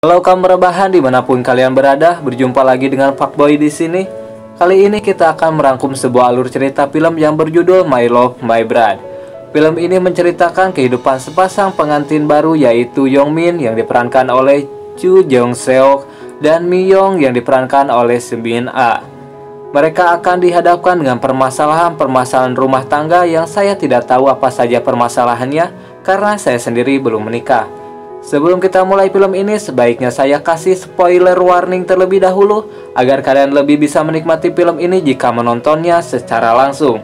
Halo kaum rebahan dimanapun kalian berada, berjumpa lagi dengan Fuckboy di sini. Kali ini kita akan merangkum sebuah alur cerita film yang berjudul My Love, My Bride. Film ini menceritakan kehidupan sepasang pengantin baru yaitu Yongmin yang diperankan oleh Chu Jong Seok dan Mi Young yang diperankan oleh Semin A. Mereka akan dihadapkan dengan permasalahan rumah tangga yang saya tidak tahu apa saja permasalahannya karena saya sendiri belum menikah. Sebelum kita mulai film ini, sebaiknya saya kasih spoiler warning terlebih dahulu agar kalian lebih bisa menikmati film ini jika menontonnya secara langsung.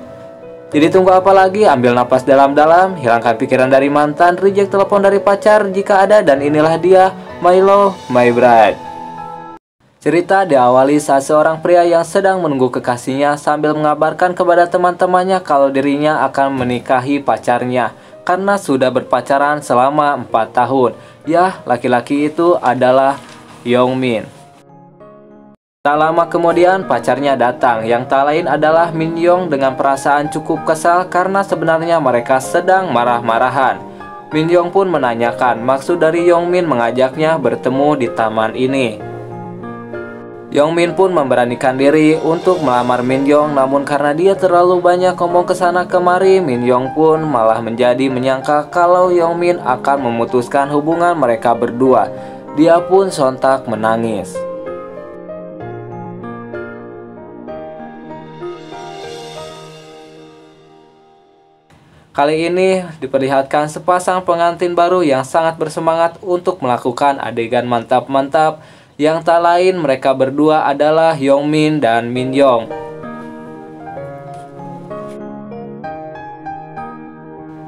Jadi tunggu apa lagi? Ambil napas dalam-dalam, hilangkan pikiran dari mantan, reject telepon dari pacar jika ada, dan inilah dia, My Love, My Bride. Cerita diawali saat seorang pria yang sedang menunggu kekasihnya sambil mengabarkan kepada teman-temannya kalau dirinya akan menikahi pacarnya karena sudah berpacaran selama 4 tahun. Ya, laki-laki itu adalah Yongmin. Tak lama kemudian pacarnya datang, yang tak lain adalah Min Young dengan perasaan cukup kesal karena sebenarnya mereka sedang marah-marahan. Min Young pun menanyakan maksud dari Yongmin mengajaknya bertemu di taman ini. Yongmin pun memberanikan diri untuk melamar Min Young, namun karena dia terlalu banyak ngomong kesana kemari, Min Young pun malah menjadi menyangka kalau Yongmin akan memutuskan hubungan mereka berdua. Dia pun sontak menangis. Kali ini diperlihatkan sepasang pengantin baru yang sangat bersemangat untuk melakukan adegan mantap-mantap. Yang tak lain mereka berdua adalah Yongmin dan Min Young.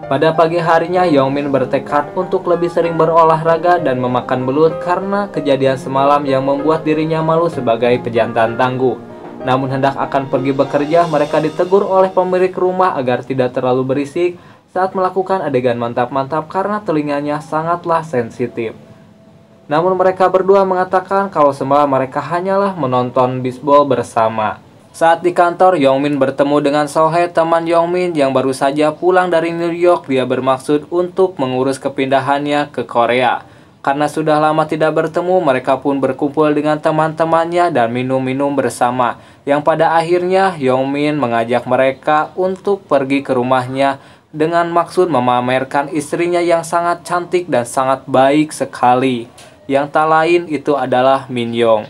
Pada pagi harinya Yongmin bertekad untuk lebih sering berolahraga dan memakan belut karena kejadian semalam yang membuat dirinya malu sebagai pejantan tangguh. Namun hendak akan pergi bekerja, mereka ditegur oleh pemilik rumah agar tidak terlalu berisik saat melakukan adegan mantap-mantap karena telinganya sangatlah sensitif. Namun mereka berdua mengatakan kalau semalam mereka hanyalah menonton bisbol bersama. Saat di kantor, Yongmin bertemu dengan Sohye, teman Yongmin yang baru saja pulang dari New York. Dia bermaksud untuk mengurus kepindahannya ke Korea. Karena sudah lama tidak bertemu, mereka pun berkumpul dengan teman-temannya dan minum-minum bersama. Yang pada akhirnya Yongmin mengajak mereka untuk pergi ke rumahnya dengan maksud memamerkan istrinya yang sangat cantik dan sangat baik sekali. Yang tak lain itu adalah Min Young.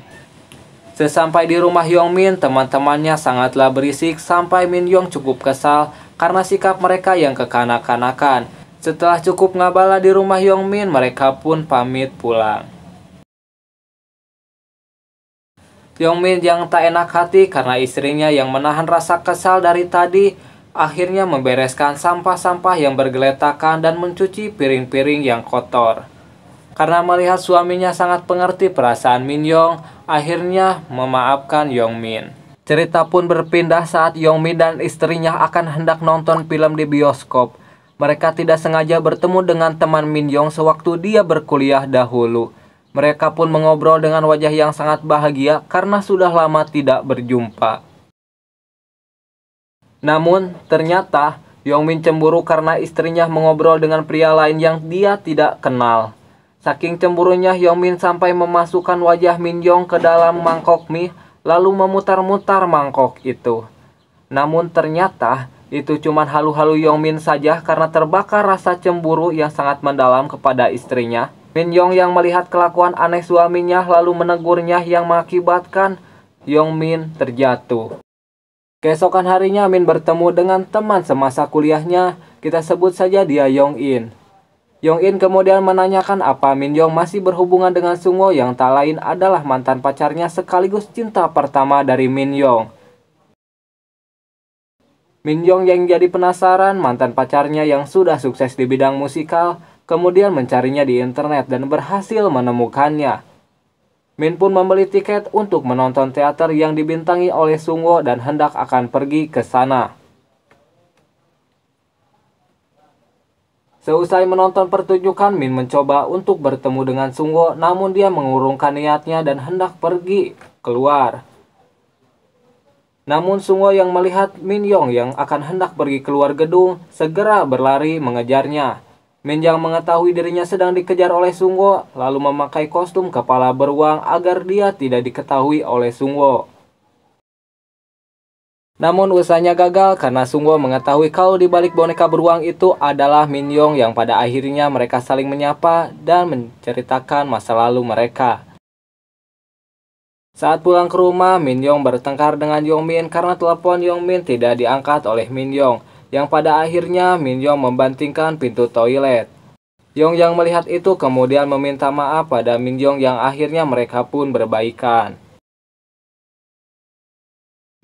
Sesampai di rumah Yongmin, teman-temannya sangatlah berisik sampai Min Young cukup kesal karena sikap mereka yang kekanak-kanakan. Setelah cukup ngabala di rumah Yongmin, mereka pun pamit pulang. Yongmin yang tak enak hati karena istrinya yang menahan rasa kesal dari tadi akhirnya membereskan sampah-sampah yang bergeletakan dan mencuci piring-piring yang kotor. Karena melihat suaminya sangat mengerti perasaan Min Young, akhirnya memaafkan Yongmin. Cerita pun berpindah saat Yongmin dan istrinya akan hendak nonton film di bioskop. Mereka tidak sengaja bertemu dengan teman Min Young sewaktu dia berkuliah dahulu. Mereka pun mengobrol dengan wajah yang sangat bahagia karena sudah lama tidak berjumpa. Namun ternyata Yongmin cemburu karena istrinya mengobrol dengan pria lain yang dia tidak kenal. Saking cemburunya Yongmin sampai memasukkan wajah Min Young ke dalam mangkok mie lalu memutar-mutar mangkok itu. Namun ternyata itu cuma halu-halu Yongmin saja karena terbakar rasa cemburu yang sangat mendalam kepada istrinya. Min Young yang melihat kelakuan aneh suaminya lalu menegurnya yang mengakibatkan Yongmin terjatuh. Keesokan harinya Min bertemu dengan teman semasa kuliahnya, kita sebut saja dia Yong-in. Yong-in kemudian menanyakan apa Min Young masih berhubungan dengan Sungho yang tak lain adalah mantan pacarnya sekaligus cinta pertama dari Min Young. Min Young yang jadi penasaran mantan pacarnya yang sudah sukses di bidang musikal, kemudian mencarinya di internet dan berhasil menemukannya. Min pun membeli tiket untuk menonton teater yang dibintangi oleh Sungho dan hendak akan pergi ke sana. Seusai menonton pertunjukan, Min mencoba untuk bertemu dengan Sungho, namun dia mengurungkan niatnya dan hendak pergi keluar. Namun Sungho yang melihat Min Young yang akan hendak pergi keluar gedung, segera berlari mengejarnya. Min yang mengetahui dirinya sedang dikejar oleh Sungwo, lalu memakai kostum kepala beruang agar dia tidak diketahui oleh Sungwo. Namun usahanya gagal karena Sungwo mengetahui kalau di balik boneka beruang itu adalah Min Yong yang pada akhirnya mereka saling menyapa dan menceritakan masa lalu mereka. Saat pulang ke rumah, Min Yong bertengkar dengan Yong Min karena telepon Yong Min tidak diangkat oleh Min Yong, yang pada akhirnya Min Yong membantingkan pintu toilet. Yong yang melihat itu kemudian meminta maaf pada Min Yong yang akhirnya mereka pun berbaikan.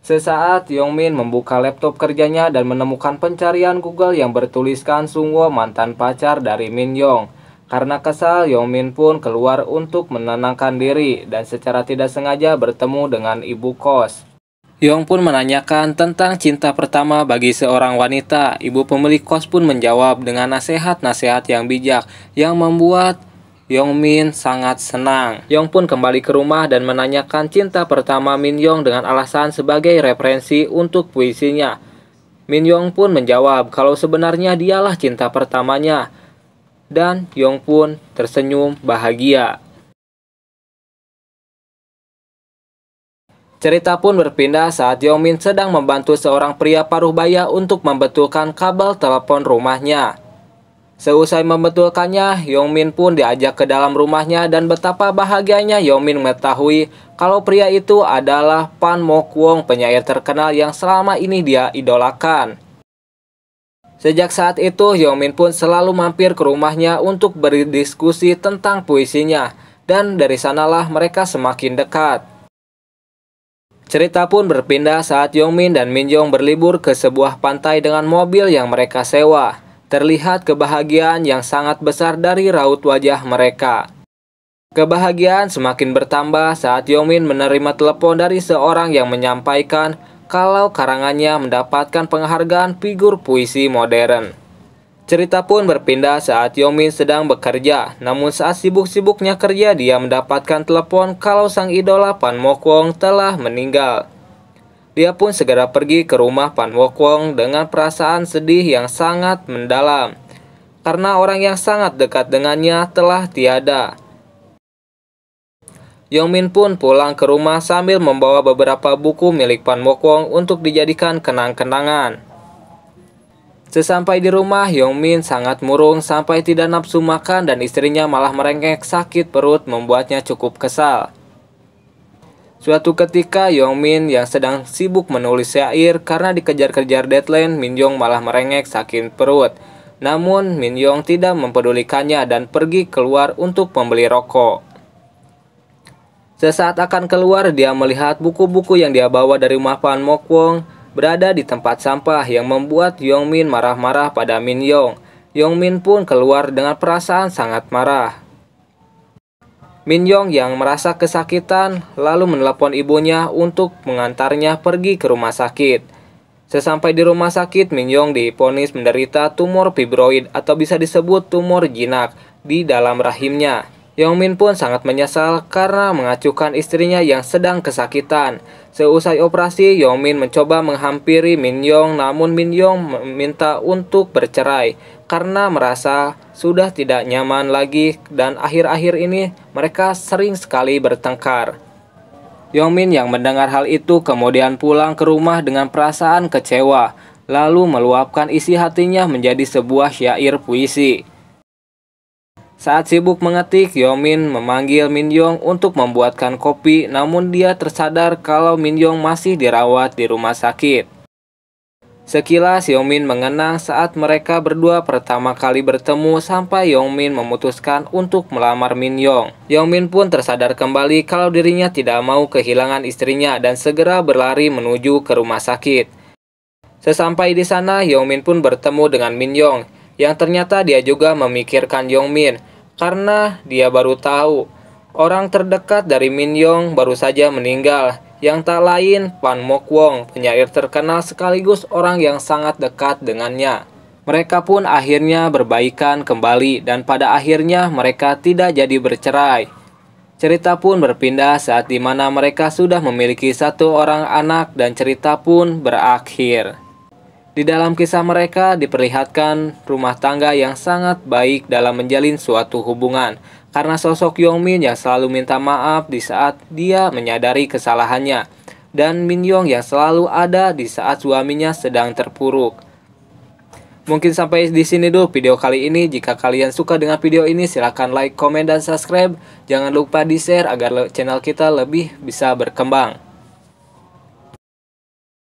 Sesaat Yong Min membuka laptop kerjanya dan menemukan pencarian Google yang bertuliskan Sungwo mantan pacar dari Min Yong. Karena kesal, Yong Min pun keluar untuk menenangkan diri dan secara tidak sengaja bertemu dengan ibu kos. Yong pun menanyakan tentang cinta pertama bagi seorang wanita. Ibu pemilik kos pun menjawab dengan nasihat-nasihat yang bijak yang membuat Yong Min sangat senang. Yong pun kembali ke rumah dan menanyakan cinta pertama Min Yong dengan alasan sebagai referensi untuk puisinya. Min Yong pun menjawab kalau sebenarnya dialah cinta pertamanya. Dan Yong pun tersenyum bahagia. Cerita pun berpindah saat Yong Min sedang membantu seorang pria paruh baya untuk membetulkan kabel telepon rumahnya. Seusai membetulkannya, Yong Min pun diajak ke dalam rumahnya dan betapa bahagianya Yong Min mengetahui kalau pria itu adalah Pan Mo Kwon, penyair terkenal yang selama ini dia idolakan. Sejak saat itu, Yong Min pun selalu mampir ke rumahnya untuk berdiskusi tentang puisinya, dan dari sanalah mereka semakin dekat. Cerita pun berpindah saat Yong Min dan Min Yong berlibur ke sebuah pantai dengan mobil yang mereka sewa. Terlihat kebahagiaan yang sangat besar dari raut wajah mereka. Kebahagiaan semakin bertambah saat Yong Min menerima telepon dari seorang yang menyampaikan kalau karangannya mendapatkan penghargaan figur puisi modern. Cerita pun berpindah saat Yong Min sedang bekerja, namun saat sibuk-sibuknya kerja dia mendapatkan telepon kalau sang idola Pan Mo Kwon telah meninggal. Dia pun segera pergi ke rumah Pan Mo Kwon dengan perasaan sedih yang sangat mendalam, karena orang yang sangat dekat dengannya telah tiada. Yong Min pun pulang ke rumah sambil membawa beberapa buku milik Pan Mo Kwon untuk dijadikan kenang-kenangan. Sesampai di rumah, Yong Min sangat murung sampai tidak nafsu makan dan istrinya malah merengek sakit perut membuatnya cukup kesal. Suatu ketika, Yong Min yang sedang sibuk menulis syair karena dikejar-kejar deadline, Min Yong malah merengek sakit perut. Namun, Min Yong tidak mempedulikannya dan pergi keluar untuk membeli rokok. Sesaat akan keluar, dia melihat buku-buku yang dia bawa dari rumah Pan Mo Kwon berada di tempat sampah yang membuat Yong Min marah-marah pada Min Yong. Yong Min pun keluar dengan perasaan sangat marah. Min Yong yang merasa kesakitan lalu menelepon ibunya untuk mengantarnya pergi ke rumah sakit. Sesampai di rumah sakit, Min Yong divonis menderita tumor fibroid atau bisa disebut tumor jinak di dalam rahimnya. Yong Min pun sangat menyesal karena mengacuhkan istrinya yang sedang kesakitan. Seusai operasi, Yong Min mencoba menghampiri Min Yong, namun Min Yong meminta untuk bercerai karena merasa sudah tidak nyaman lagi dan akhir-akhir ini mereka sering sekali bertengkar. Yong Min yang mendengar hal itu kemudian pulang ke rumah dengan perasaan kecewa, lalu meluapkan isi hatinya menjadi sebuah syair puisi. Saat sibuk mengetik, Yong Min memanggil Min Yong untuk membuatkan kopi, namun dia tersadar kalau Min Yong masih dirawat di rumah sakit. Sekilas Yong Min mengenang saat mereka berdua pertama kali bertemu sampai Yong Min memutuskan untuk melamar Min Yong. Yong Min pun tersadar kembali kalau dirinya tidak mau kehilangan istrinya dan segera berlari menuju ke rumah sakit. Sesampai di sana, Yong Min pun bertemu dengan Min Yong, yang ternyata dia juga memikirkan Yong Min. Karena dia baru tahu, orang terdekat dari Min Yong baru saja meninggal, yang tak lain Pan Mo Kwon, penyair terkenal sekaligus orang yang sangat dekat dengannya. Mereka pun akhirnya berbaikan kembali dan pada akhirnya mereka tidak jadi bercerai. Cerita pun berpindah saat dimana mereka sudah memiliki satu orang anak dan cerita pun berakhir. Di dalam kisah mereka diperlihatkan rumah tangga yang sangat baik dalam menjalin suatu hubungan. Karena sosok Yongmin yang selalu minta maaf di saat dia menyadari kesalahannya. Dan Min Yong yang selalu ada di saat suaminya sedang terpuruk. Mungkin sampai di sini dulu video kali ini. Jika kalian suka dengan video ini silahkan like, komen, dan subscribe. Jangan lupa di share agar channel kita lebih bisa berkembang.